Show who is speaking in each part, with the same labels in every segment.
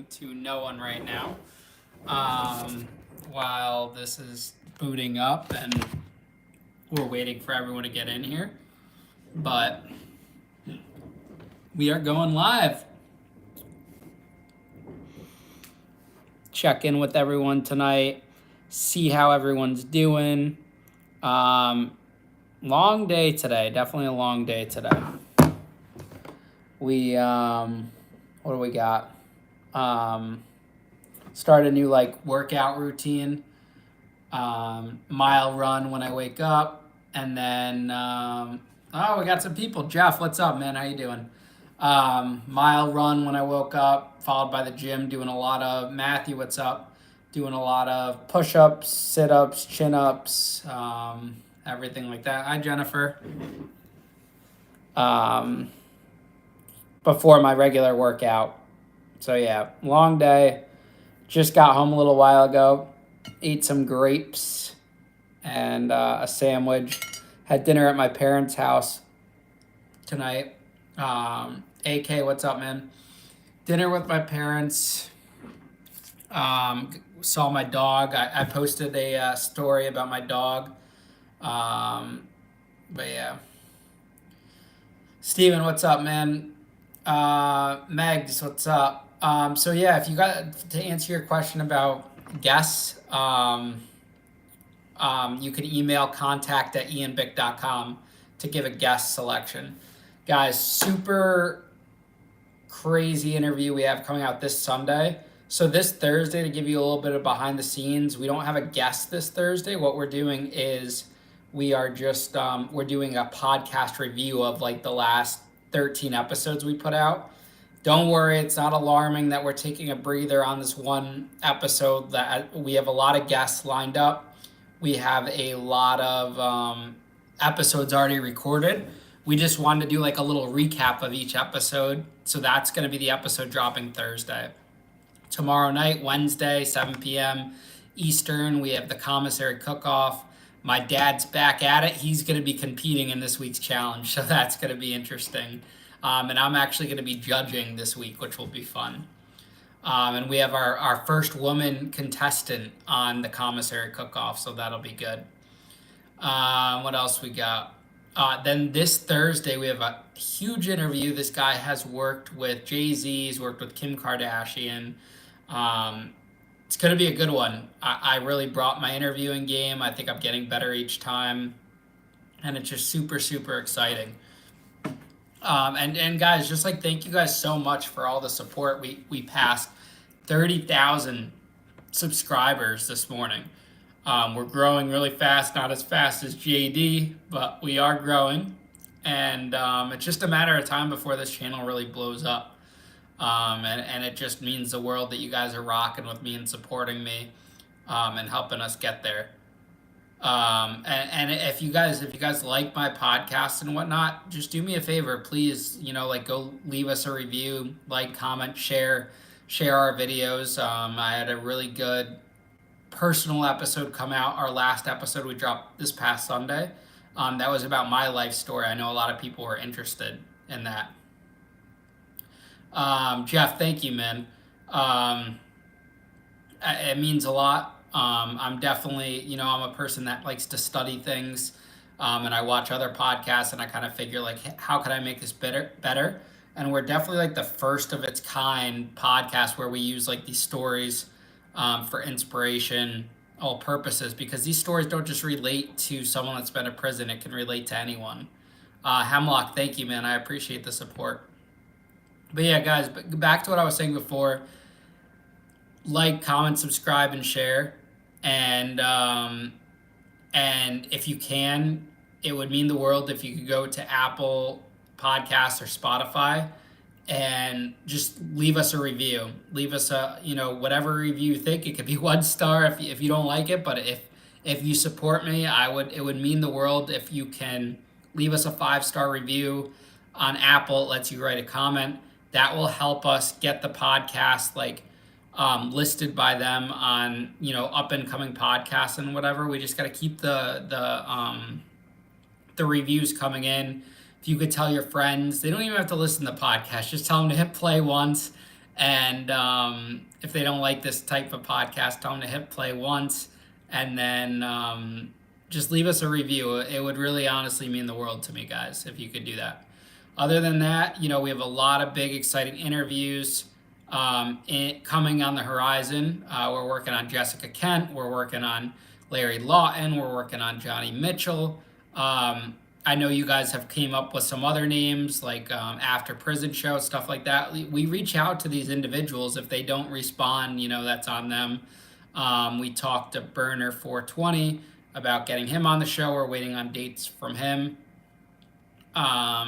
Speaker 1: talking to no one right now while this is booting up and we're waiting for everyone to get in here. But we are going live. Check in with everyone tonight, see how everyone's doing. Long day today, definitely a long day today. We, what do we got? Start a new workout routine, mile run when I wake up, and then, we got some people. Jeff, what's up, man? How you doing? Mile run when I woke up, followed by the gym, doing a lot of, Matthew, what's up? Doing a lot of push-ups, sit-ups, chin-ups, everything like that. Hi, Jennifer. Before my regular workout. So yeah, long day. Just got home a little while ago. Ate some grapes and a sandwich. Had dinner at my parents' house tonight. AK, what's up, man? Dinner with my parents. Saw my dog. I posted a story about my dog. But yeah. Steven, what's up, man? Megs, what's up? So yeah, if you got to answer your question about guests, you can email contact@ianbick.com to give a guest selection. Guys, super crazy interview we have coming out this Sunday. So this Thursday, to give you a little bit of behind the scenes, we don't have a guest this Thursday. What we're doing is we are just, we're doing a podcast review of the last 13 episodes we put out. Don't worry, it's not alarming that we're taking a breather on this one episode. That we have a lot of guests lined up. We have a lot of episodes already recorded. We just wanted to do a little recap of each episode. So that's going to be the episode dropping Thursday. Tomorrow night, Wednesday, 7 p.m. Eastern, we have the commissary cook-off. My dad's back at it. He's going to be competing in this week's challenge, so that's going to be interesting. And I'm actually going to be judging this week, which will be fun. And we have our first woman contestant on the commissary cook-off, so that'll be good. What else we got? Then this Thursday, we have a huge interview. This guy has worked with Jay-Z, he's worked with Kim Kardashian. It's going to be a good one. I really brought my interviewing game. I think I'm getting better each time. And it's just super, super exciting. And guys, just thank you guys so much for all the support. We passed 30,000 subscribers this morning. We're growing really fast, not as fast as JD, but we are growing. And it's just a matter of time before this channel really blows up. And it just means the world that you guys are rocking with me and supporting me and helping us get there. And if you guys like my podcast and whatnot, just do me a favor, please, go leave us a review, comment, share our videos. I had a really good personal episode come out. Our last episode we dropped this past Sunday. That was about my life story. I know a lot of people were interested in that. Jeff, thank you, man. It means a lot. I'm definitely, I'm a person that likes to study things, and I watch other podcasts and I kind of figure how can I make this better? And we're definitely the first of its kind podcast where we use these stories, for inspiration, all purposes, because these stories don't just relate to someone that's been in prison. It can relate to anyone. Hemlock, thank you, man. I appreciate the support. But yeah, guys, back to what I was saying before. Comment, subscribe, and share. And if you can, it would mean the world if you could go to Apple Podcasts or Spotify and just leave us a review. Leave us a, whatever review you think. It could be 1 star if you don't like it, but if you support me, it would mean the world if you can leave us a 5-star review on Apple. It lets you write a comment. That will help us get the podcast listed by them on up and coming podcasts and whatever. We just got to keep the reviews coming in. If you could tell your friends, they don't even have to listen to the podcast. Just tell them to hit play once And if they don't like this type of podcast, tell them to hit play once, and then just leave us a review. It would really honestly mean the world to me, guys, if you could do that. Other than that, we have a lot of big, exciting interviews coming on the horizon. We're working on Jessica Kent. We're working on Larry Lawton. We're working on Johnny Mitchell. I know you guys have came up with some other names like After Prison Show, stuff like that. We reach out to these individuals. If they don't respond, that's on them. We talked to Burner 420 about getting him on the show. We're waiting on dates from him.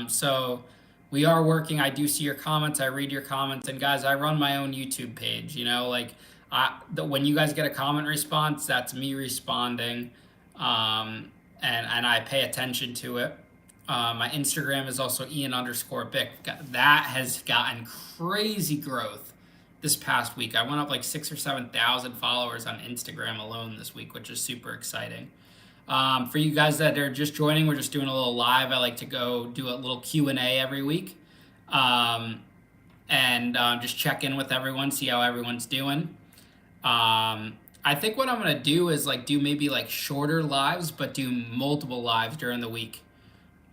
Speaker 1: So we are working. I do see your comments. I read your comments. And guys, I run my own YouTube page. When you guys get a comment response, that's me responding. And I pay attention to it. My Instagram is also Ian_Bick. That has gotten crazy growth this past week. I went up like 6,000 or 7,000 followers on Instagram alone this week, which is super exciting. For you guys that are just joining, we're just doing a little live. I like to go do a little Q&A every week. And just check in with everyone, see how everyone's doing. I think what I'm going to do is do maybe shorter lives, but do multiple lives during the week.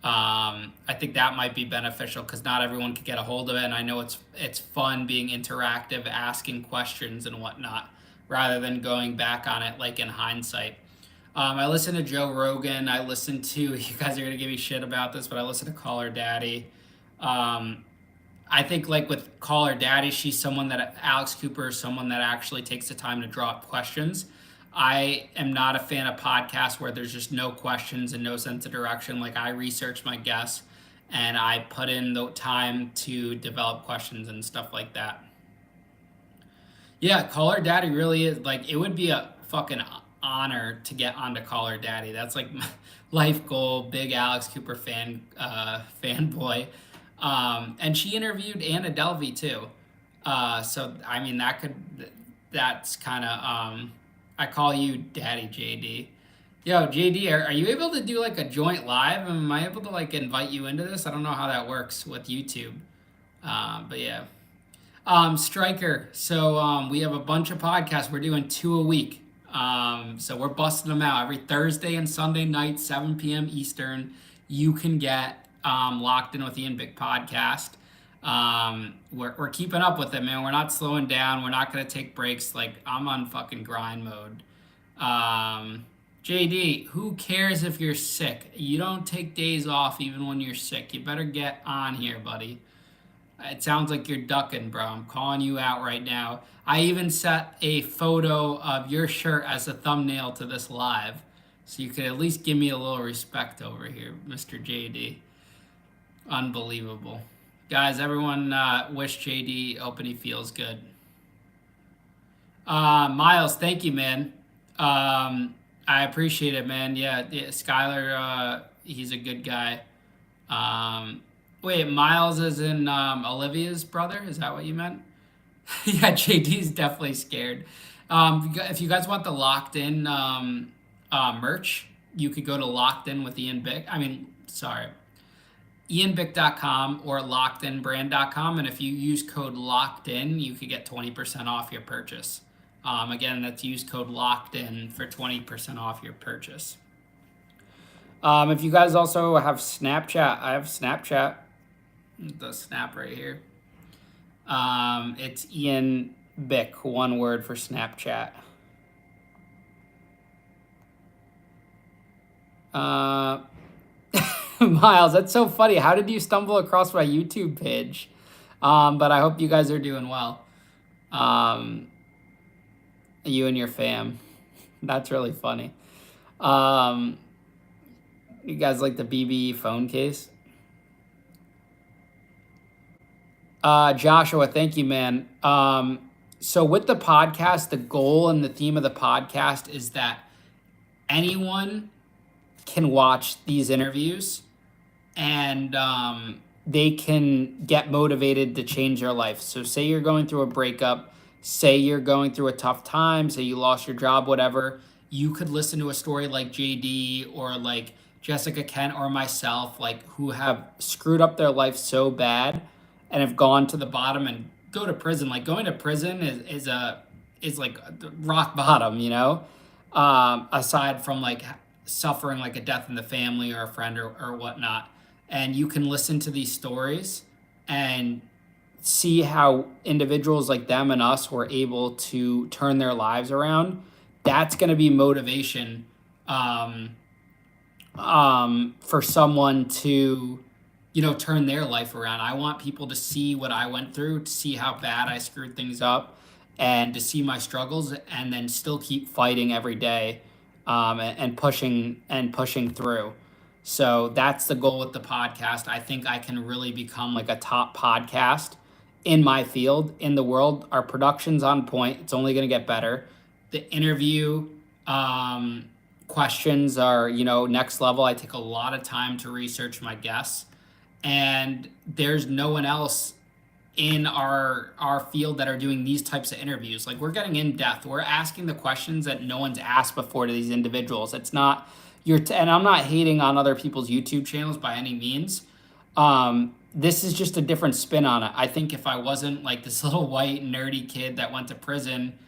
Speaker 1: I think that might be beneficial because not everyone can get a hold of it. And I know it's fun being interactive, asking questions and whatnot, rather than going back on it in hindsight. I listen to Joe Rogan. I listen to, you guys are going to give me shit about this, but I listen to Call Her Daddy. I think with Call Her Daddy, she's someone that Alex Cooper is someone that actually takes the time to draw up questions. I am not a fan of podcasts where there's just no questions and no sense of direction. I research my guests and I put in the time to develop questions and stuff like that. Yeah, Call Her Daddy really is it would be a fucking honor to get onto Call Her Daddy. That's my life goal. Big Alex Cooper fanboy. And she interviewed Anna Delvey too. So I mean that's kind of I call you Daddy JD. Yo, JD, are you able to do a joint live? Am I able to invite you into this? I don't know how that works with YouTube. But yeah. Striker. So we have a bunch of podcasts. We're doing 2 a week. So we're busting them out every Thursday and Sunday night, 7 p.m. Eastern. You can get Locked In with Ian Bick podcast. We're keeping up with it, man. We're not slowing down. We're not going to take breaks. I'm on fucking grind mode. JD, who cares if you're sick? You don't take days off even when you're sick. You better get on here, buddy. It sounds like you're ducking, bro. I'm calling you out right now. I even set a photo of your shirt as a thumbnail to this live. So you could at least give me a little respect over here, Mr. JD. Unbelievable. Guys, everyone wish JD hope he feels good. Miles, thank you, man. I appreciate it, man. Yeah, Skylar, he's a good guy. Wait, Miles is in Olivia's brother? Is that what you meant? Yeah, JD's definitely scared. If you guys want the Locked In merch, you could go to Locked In with Ian Bick. IanBick.com or LockedInBrand.com, and if you use code LOCKEDIN, you could get 20% off your purchase. Again, that's use code LOCKEDIN for 20% off your purchase. If you guys also have Snapchat, I have Snapchat. The snap right here. It's Ian Bick, one word for Snapchat. Miles, that's so funny. How did you stumble across my YouTube page? But I hope you guys are doing well. You and your fam. That's really funny. You guys like the BBE phone case? Joshua, thank you, man. So with the podcast, the goal and the theme of the podcast is that anyone can watch these interviews and they can get motivated to change their life. So say you're going through a breakup, say you're going through a tough time, say you lost your job, whatever, you could listen to a story like JD or like Jessica Kent or myself, who have screwed up their life so bad and have gone to the bottom and go to prison. Like going to prison is like rock bottom, you know. Aside from like suffering like a death in the family or a friend or whatnot, and you can listen to these stories and see how individuals like them and us were able to turn their lives around. That's going to be motivation um, for someone to, you know, turn their life around. I want people to see what I went through, to see how bad I screwed things up, and to see my struggles, and then still keep fighting every day, and pushing through. So that's the goal with the podcast. I think I can really become like a top podcast in my field in the world. Our production's on point. It's only going to get better. The interview questions are, you know, next level. I take a lot of time to research my guests, and there's no one else in our field that are doing these types of interviews. Like, we're getting in depth. We're asking the questions that no one's asked before to these individuals. It's not and I'm not hating on other people's YouTube channels by any means. This is just a different spin on it. I think if I wasn't like this little white nerdy kid that went to prison,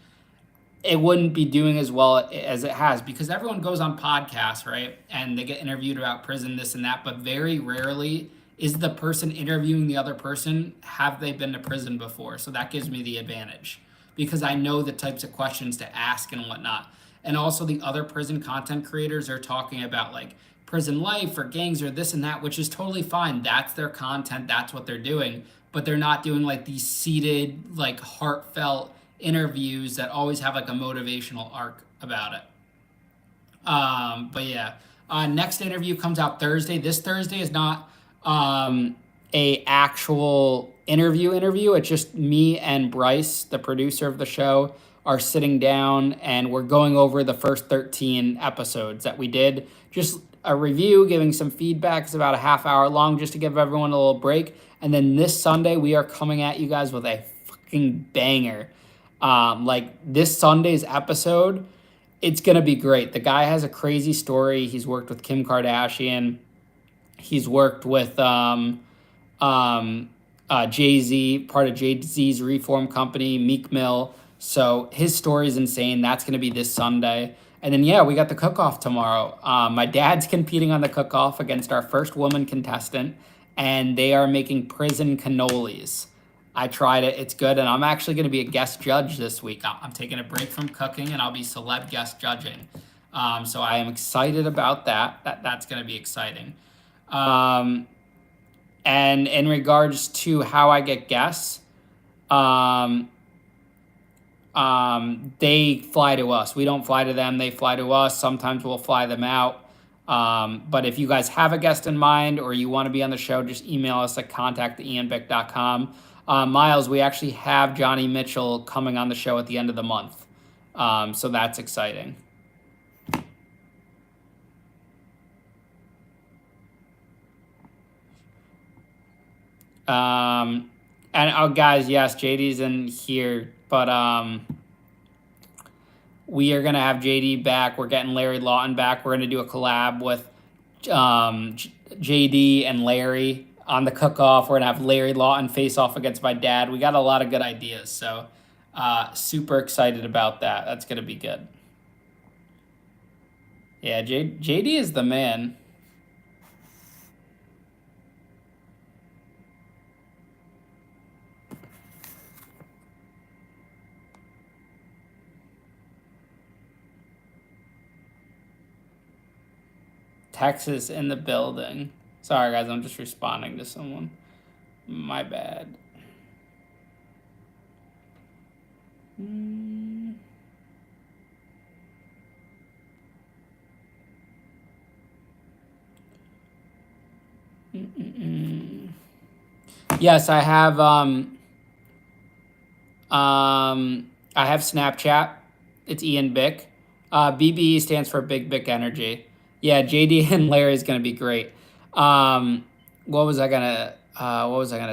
Speaker 1: it wouldn't be doing as well as it has, because everyone goes on podcasts, right? And they get interviewed about prison, this and that, but very rarely is the person interviewing the other person, have they been to prison before? So that gives me the advantage because I know the types of questions to ask and whatnot. And also the other prison content creators are talking about like prison life or gangs or this and that, which is totally fine. That's their content. That's what they're doing. But they're not doing like these seated, like heartfelt interviews that always have like a motivational arc about it. But yeah, next interview comes out Thursday. This Thursday is not a actual interview. It's just me and Bryce, the producer of the show, are sitting down and we're going over the first 13 episodes that we did. Just a review, giving some feedback. It's about a half hour long just to give everyone a little break. And then this Sunday, we are coming at you guys with a fucking banger. Like this Sunday's episode, it's going to be great. The guy has a crazy story. He's worked with Kim Kardashian. He's worked with Jay-Z, part of Jay-Z's Reform Company, Meek Mill. So his story is insane. That's going to be this Sunday. And then, yeah, we got the cook-off tomorrow. My dad's competing on the cook-off against our first woman contestant, and they are making prison cannolis. I tried it. It's good. And I'm actually going to be a guest judge this week. I'm taking a break from cooking, and I'll be celeb guest judging. So I am excited about that. That's going to be exciting. And in regards to how I get guests, they fly to us. We don't fly to them. They fly to us. Sometimes we'll fly them out. But if you guys have a guest in mind or you want to be on the show, just email us at contact@ianbick.com. Miles, we actually have Johnny Mitchell coming on the show at the end of the month. So that's exciting. And guys, yes, JD's in here, but we are gonna have JD back. We're getting Larry Lawton back. We're gonna do a collab with JD and Larry on the cook-off. We're gonna have Larry Lawton face off against my dad. We got a lot of good ideas, so super excited about that. That's gonna be good. Yeah, JD is the man. Texas in the building. Sorry, guys, I'm just responding to someone. My bad. Yes, I have Snapchat. It's Ian Bick. BBE stands for Big Bick Energy. Yeah, JD and Larry is gonna be great. What was I gonna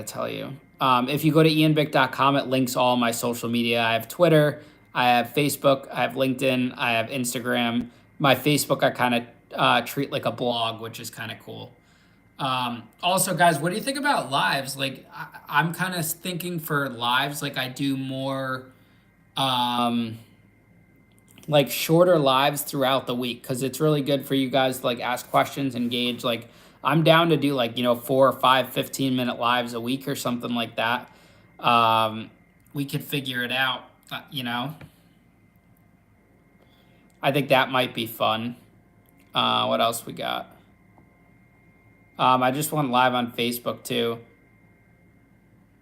Speaker 1: tell you? If you go to ianbick.com, it links all my social media. I have Twitter, I have Facebook, I have LinkedIn, I have Instagram. My Facebook I kind of treat like a blog, which is kind of cool. Also, guys, what do you think about lives? Like, I'm kind of thinking for lives, like I do more, um, like shorter lives throughout the week because it's really good for you guys to like ask questions, engage. Like, I'm down to do like, 4 or 5 15-minute lives a week or something like that. Um, we could figure it out, I think that might be fun. What else we got? I just went live on Facebook too.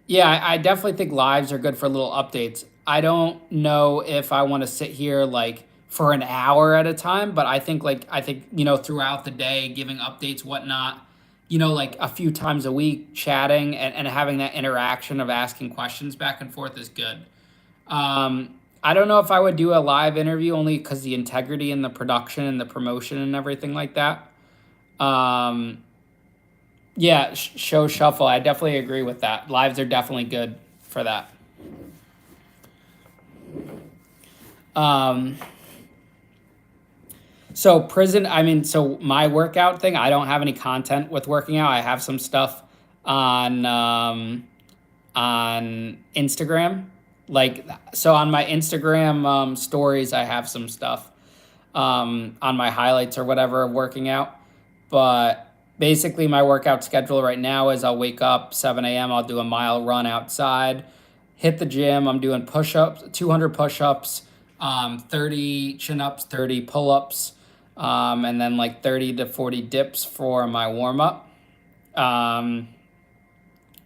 Speaker 1: Yeah, I definitely think lives are good for little updates. I don't know if I want to sit here like for an hour at a time, but I think throughout the day, giving updates, whatnot, like a few times a week, chatting and having that interaction of asking questions back and forth is good. I don't know if I would do a live interview only because the integrity and the production and the promotion and everything like that. Um, yeah, show shuffle. I definitely agree with that. Lives are definitely good for that. Um, so prison. I mean, so my workout thing. I don't have any content with working out. I have some stuff on on Instagram. Like so on my Instagram stories, I have some stuff on my highlights or whatever of working out. But basically, my workout schedule right now is I'll wake up 7 a.m. I'll do a mile run outside, hit the gym. I'm doing push-ups, 200 push-ups, 30 chin-ups, 30 pull-ups, and then like 30 to 40 dips for my warm-up.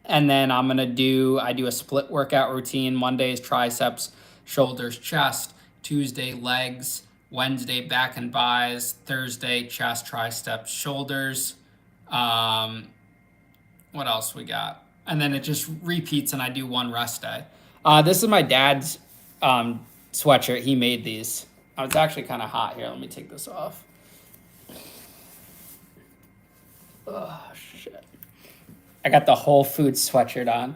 Speaker 1: And then I do a split workout routine. Mondays, triceps, shoulders, chest. Tuesday, legs. Wednesday, back and buys. Thursday, chest, triceps, shoulders. What else we got? And then it just repeats and I do one rest day. This is my dad's sweatshirt. He made these. Oh, it's actually kind of hot here. Let me take this off. Oh, shit. I got the Whole Foods sweatshirt on.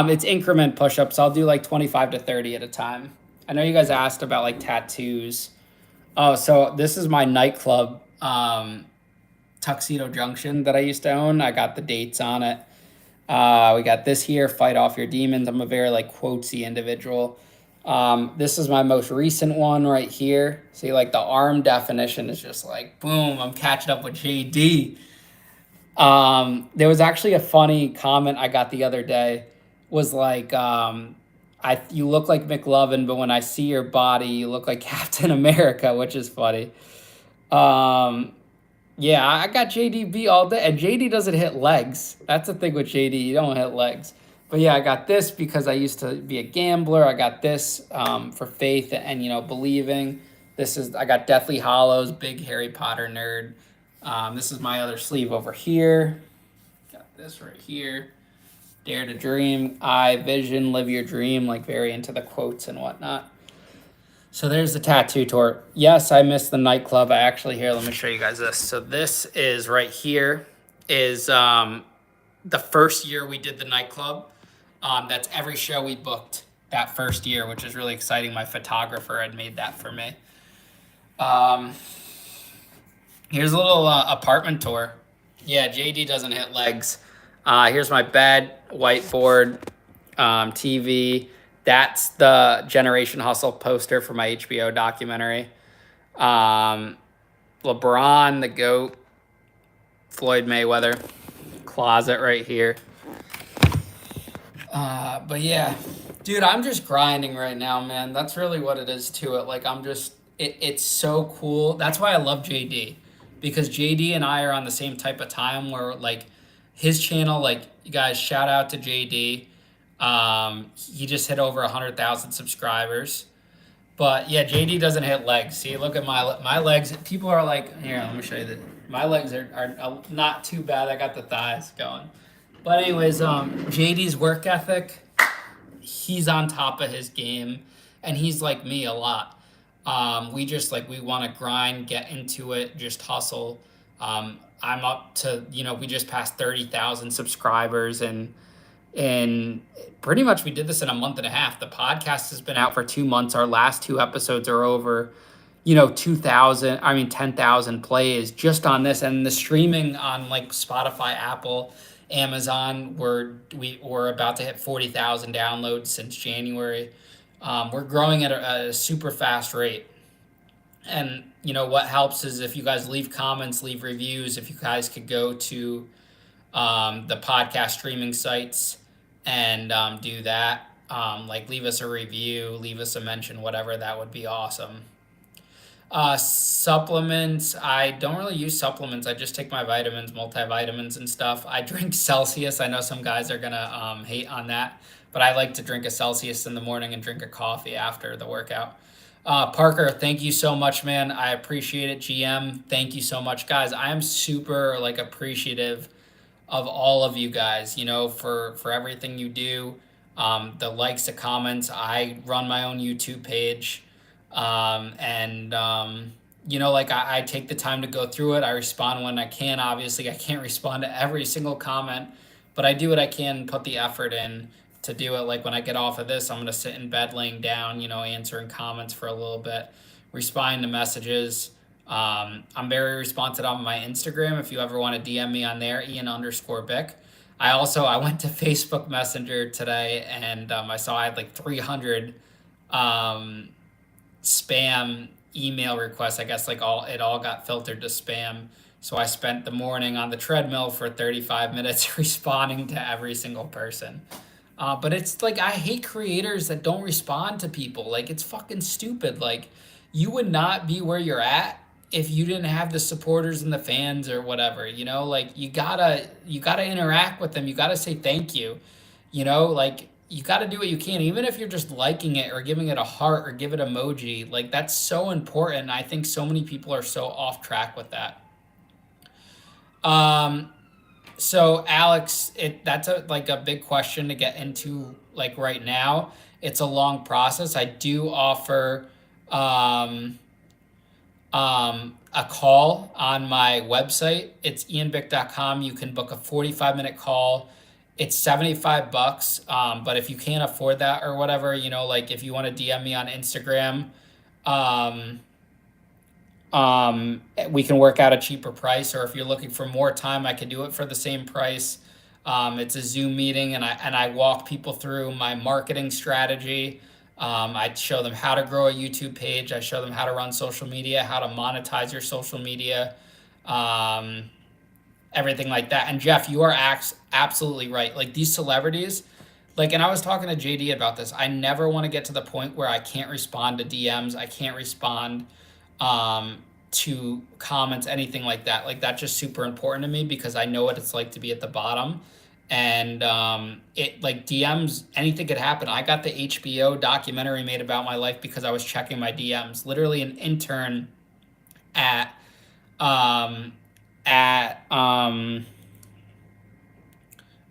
Speaker 1: It's increment push-ups. I'll do like 25 to 30 at a time. I know you guys asked about like tattoos. Oh, so this is my nightclub, Tuxedo Junction that I used to own. I got the dates on it. We got this here, Fight Off Your Demons. I'm a very like quotesy individual. This is my most recent one right here. See, like the arm definition is just like, boom, I'm catching up with JD. There was actually a funny comment I got the other day. Was like, you look like McLovin, but when I see your body, you look like Captain America, which is funny. Yeah, I got JDB all day, and JD doesn't hit legs. That's the thing with JD, you don't hit legs. But yeah, I got this because I used to be a gambler. I got this for faith and believing. I got Deathly Hollows, big Harry Potter nerd. This is my other sleeve over here. Got this right here. Dare to dream, vision, live your dream, like very into the quotes and whatnot. So there's the tattoo tour. Yes, I missed the nightclub. Let me show you guys this. So this is right here is the first year we did the nightclub. That's every show we booked that first year, which is really exciting. My photographer had made that for me. Here's a little apartment tour. Yeah, JD doesn't hit legs. Here's my bed, whiteboard, TV. That's the Generation Hustle poster for my HBO documentary. LeBron, the GOAT, Floyd Mayweather, closet right here. But yeah, dude, I'm just grinding right now, man. That's really what it is to it. Like, it's so cool. That's why I love JD, because JD and I are on the same type of time where, like, his channel, like, you guys, shout out to JD. He just hit over 100,000 subscribers. But yeah, JD doesn't hit legs. See, look at my legs. People are like, here, let me show you my legs are not too bad. I got the thighs going. But anyways, JD's work ethic, he's on top of his game, and he's like me a lot. We want to grind, get into it, just hustle. I'm up to, we just passed 30,000 subscribers, and pretty much we did this in a month and a half. The podcast has been out for 2 months. Our last 2 episodes are over. 2,000, 10,000 plays just on this, and the streaming on like Spotify, Apple, Amazon, we're about to hit 40,000 downloads since January. We're growing at a super fast rate. And what helps is if you guys leave comments, leave reviews, if you guys could go to the podcast streaming sites and do that. Like leave us a review, leave us a mention, whatever, that would be awesome. Supplements. I don't really use supplements. I just take my vitamins, multivitamins and stuff. I drink Celsius. I know some guys are gonna hate on that, but I like to drink a Celsius in the morning and drink a coffee after the workout. Parker, thank you so much, man. I appreciate it. GM, thank you so much, guys. I am super like appreciative of all of you guys. For everything you do. The likes, the comments. I run my own YouTube page. Like I take the time to go through it. I respond when I can. Obviously, I can't respond to every single comment, but I do what I can, put the effort in to do it. Like when I get off of this, I'm going to sit in bed laying down, answering comments for a little bit, responding to messages. I'm very responsive on my Instagram. If you ever want to DM me on there, Ian_Bick. I went to Facebook Messenger today and I saw I had like 300 spam email requests. I guess it all got filtered to spam. So I spent the morning on the treadmill for 35 minutes responding to every single person. But it's like, I hate creators that don't respond to people. Like, it's fucking stupid. Like, you would not be where you're at if you didn't have the supporters and the fans or whatever, like you gotta interact with them. You gotta say thank you, like you gotta do what you can, even if you're just liking it or giving it a heart or give it emoji. Like, that's so important. I think so many people are so off track with that. So Alex, that's a big question to get into like right now. It's a long process. I do offer a call on my website. It's ianbick.com. You can book a 45-minute call. It's $75. But if you can't afford that or whatever, like if you want to DM me on Instagram, we can work out a cheaper price. Or if you're looking for more time, I can do it for the same price. It's a Zoom meeting, and I walk people through my marketing strategy. I show them how to grow a YouTube page. I show them how to run social media, how to monetize your social media, everything like that. And Jeff, you are absolutely right. Like, these celebrities, and I was talking to JD about this. I never want to get to the point where I can't respond to DMs. I can't respond to comments, anything like that. Like, that's just super important to me because I know what it's like to be at the bottom. And DMs, anything could happen. I got the HBO documentary made about my life because I was checking my DMs. Literally, an intern at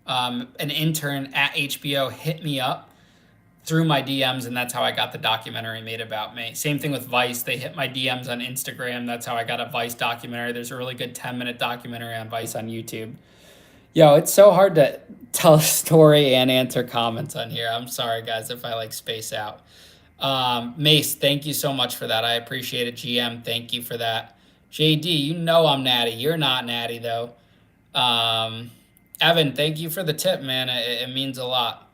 Speaker 1: HBO hit me up through my DMs, and that's how I got the documentary made about me. Same thing with Vice. They hit my DMs on Instagram. That's how I got a Vice documentary. There's a really good 10-minute documentary on Vice on YouTube. Yo, it's so hard to tell a story and answer comments on here. I'm sorry, guys, if I space out. Mace, thank you so much for that. I appreciate it. GM, thank you for that. JD, I'm natty. You're not natty, though. Evan, thank you for the tip, man. It means a lot.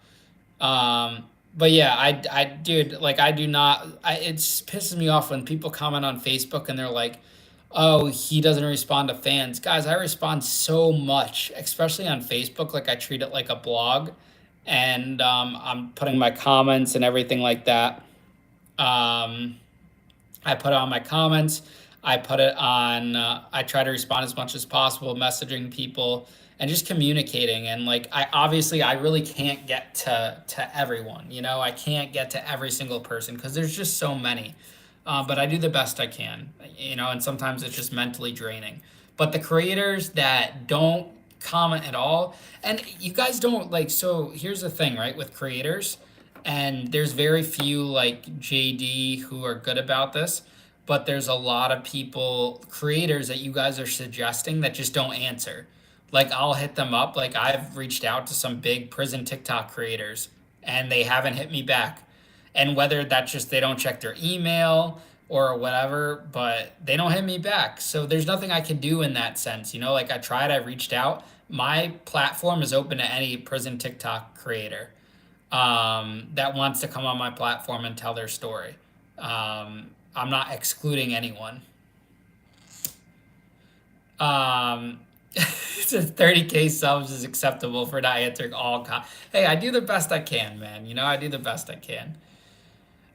Speaker 1: But yeah, dude, I do not, it pisses me off when people comment on Facebook and they're like, oh, he doesn't respond to fans. Guys, I respond so much, especially on Facebook. Like, I treat it like a blog, and I'm putting my comments and everything like that. I put it on my comments. I put it on, I try to respond as much as possible, messaging people and just communicating. And I really can't get to everyone. I can't get to every single person because there's just so many. But I do the best I can, and sometimes it's just mentally draining. But the creators that don't comment at all, and you guys don't so here's the thing, right, with creators, and there's very few like JD who are good about this, but there's a lot of creators that you guys are suggesting that just don't answer. I'll hit them up. I've reached out to some big prison TikTok creators and they haven't hit me back. And whether that's just they don't check their email or whatever, but they don't hit me back. So there's nothing I can do in that sense. Like I tried, I reached out. My platform is open to any prison TikTok creator that wants to come on my platform and tell their story. I'm not excluding anyone. 30K subs is acceptable for not answering all. Hey, I do the best I can, man. I do the best I can.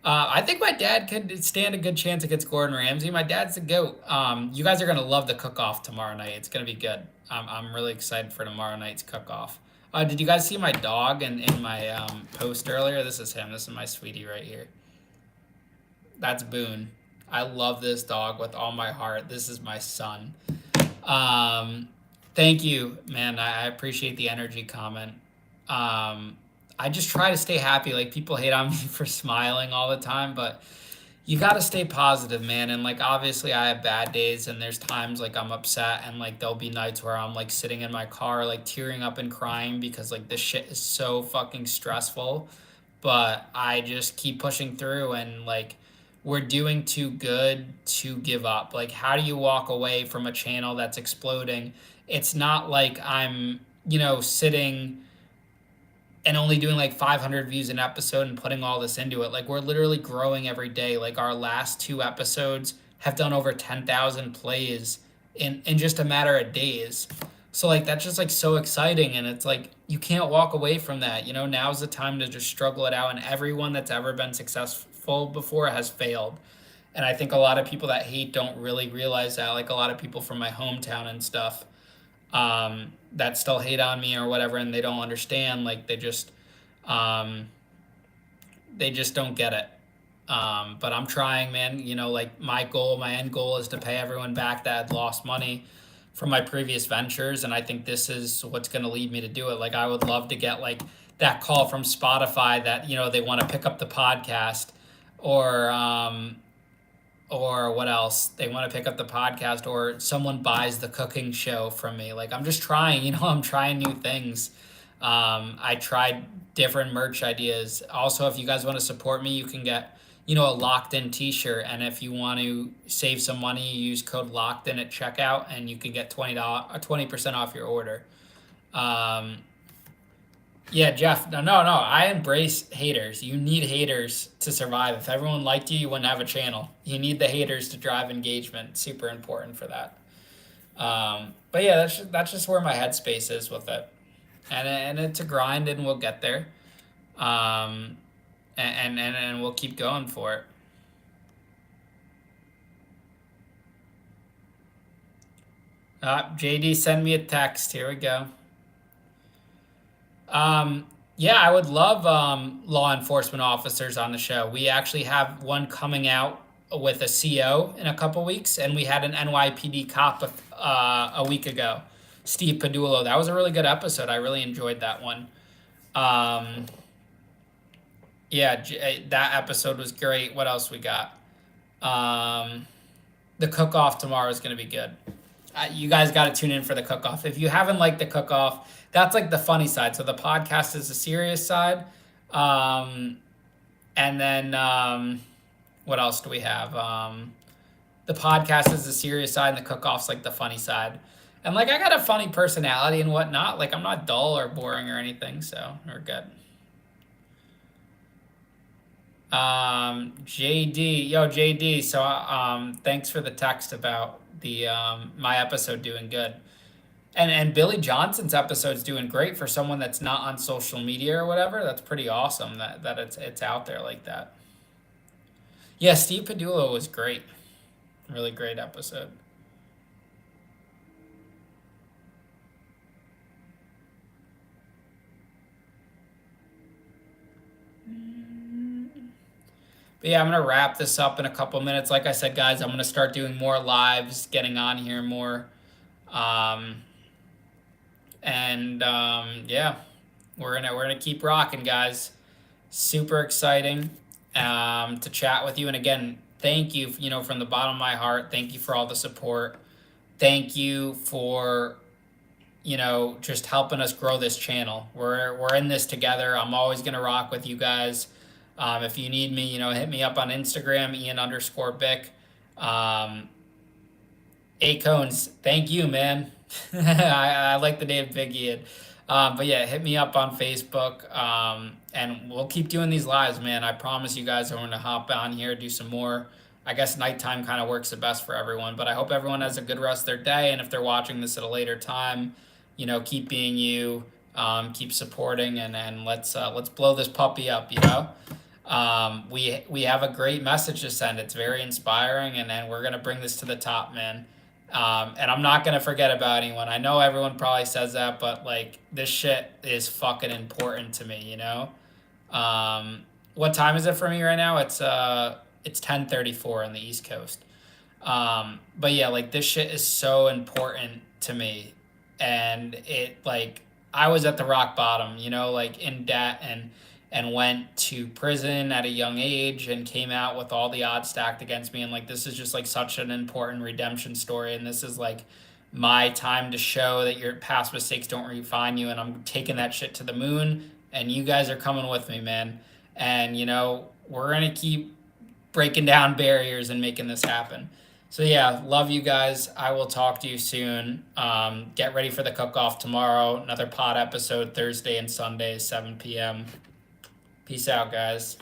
Speaker 1: I think my dad could stand a good chance against Gordon Ramsay. My dad's the GOAT. You guys are going to love the cook-off tomorrow night. It's going to be good. I'm really excited for tomorrow night's cook-off. Did you guys see my dog in my post earlier? This is him. This is my sweetie right here. That's Boone. I love this dog with all my heart. This is my son. Thank you, man. I appreciate the energy comment. I just try to stay happy. Like, people hate on me for smiling all the time, but you got to stay positive, man. And like, obviously I have bad days, and there's times like I'm upset, and like there'll be nights where I'm like sitting in my car like tearing up and crying because like this shit is so fucking stressful. But I just keep pushing through, and like, we're doing too good to give up. Like, how do you walk away from a channel that's exploding? It's not like I'm, sitting and only doing like 500 views an episode and putting all this into it. Like, we're literally growing every day. Like, our last 2 episodes have done over 10,000 plays in just a matter of days. So like, that's just like so exciting, and it's like you can't walk away from that. Now's the time to just struggle it out, and everyone that's ever been successful before has failed. And I think a lot of people that hate don't really realize that. Like, a lot of people from my hometown and stuff, that still hate on me or whatever, and they don't understand. Like, they just don't get it. But I'm trying, man. Like, my end goal is to pay everyone back that had lost money from my previous ventures, and I think this is what's going to lead me to do it. Like, I would love to get like that call from Spotify that they want to pick up the podcast, or what else, they want to pick up the podcast, or someone buys the cooking show from me. Like, I'm just trying. I'm trying new things. I tried different merch ideas. Also, if you guys want to support me, you can get a locked in t-shirt, and if you want to save some money, you use code locked in at checkout, and you can get $20 off your order. Yeah, Jeff, no, I embrace haters. You need haters to survive. If everyone liked you, you wouldn't have a channel. You need the haters to drive engagement. Super important for that. But yeah, that's just where my headspace is with it, and it's a grind, and we'll get there. And we'll keep going for it. JD, send me a text. Here we go. Yeah, I would love law enforcement officers on the show. We actually have one coming out with a CO in a couple weeks, and we had an NYPD cop a week ago, Steve Padullo. That was a really good episode. I really enjoyed that one. Yeah, that episode was great. What else we got? The cook-off tomorrow is going to be good. You guys got to tune in for the cook-off. If you haven't liked the cook-off, that's like the funny side. So the podcast is the serious side. And then what else do we have? The podcast is the serious side, and the cook-off's like the funny side. And like, I got a funny personality and whatnot. Like, I'm not dull or boring or anything, so we're good. JD, so thanks for the text about the my episode doing good. And Billy Johnson's episode's doing great for someone that's not on social media or whatever. That's pretty awesome that it's out there like that. Yeah, Steve Padullo was great. Really great episode. But yeah, I'm going to wrap this up in a couple minutes. Like I said, guys, I'm going to start doing more lives, getting on here more. Yeah, we're gonna keep rocking, guys. Super exciting to chat with you. And again, thank you, from the bottom of my heart. Thank you for all the support. Thank you for, just helping us grow this channel. We're in this together. I'm always gonna rock with you guys. If you need me, hit me up on Instagram, Ian_Bick. Acones, thank you, man. I like the name Big Ian. But yeah, hit me up on Facebook, and we'll keep doing these lives, man. I promise you guys I'm going to hop on here, do some more. I guess nighttime kind of works the best for everyone, but I hope everyone has a good rest of their day. And if they're watching this at a later time, keep being you, keep supporting, and let's blow this puppy up. We have a great message to send. It's very inspiring, and we're gonna bring this to the top, man. And I'm not gonna forget about anyone. I know everyone probably says that, but like this shit is fucking important to me. What time is it for me right now? It's 10:34 on the East Coast. But yeah, like this shit is so important to me, and it like I was at the rock bottom, like in debt and went to prison at a young age and came out with all the odds stacked against me, and like this is just like such an important redemption story, and this is like my time to show that your past mistakes don't refine you, and I'm taking that shit to the moon, and you guys are coming with me, man. And we're gonna keep breaking down barriers and making this happen. So yeah, love you guys. I will talk to you soon. Get ready for the cook-off tomorrow. Another pod episode Thursday and Sunday, 7 p.m. Peace out, guys.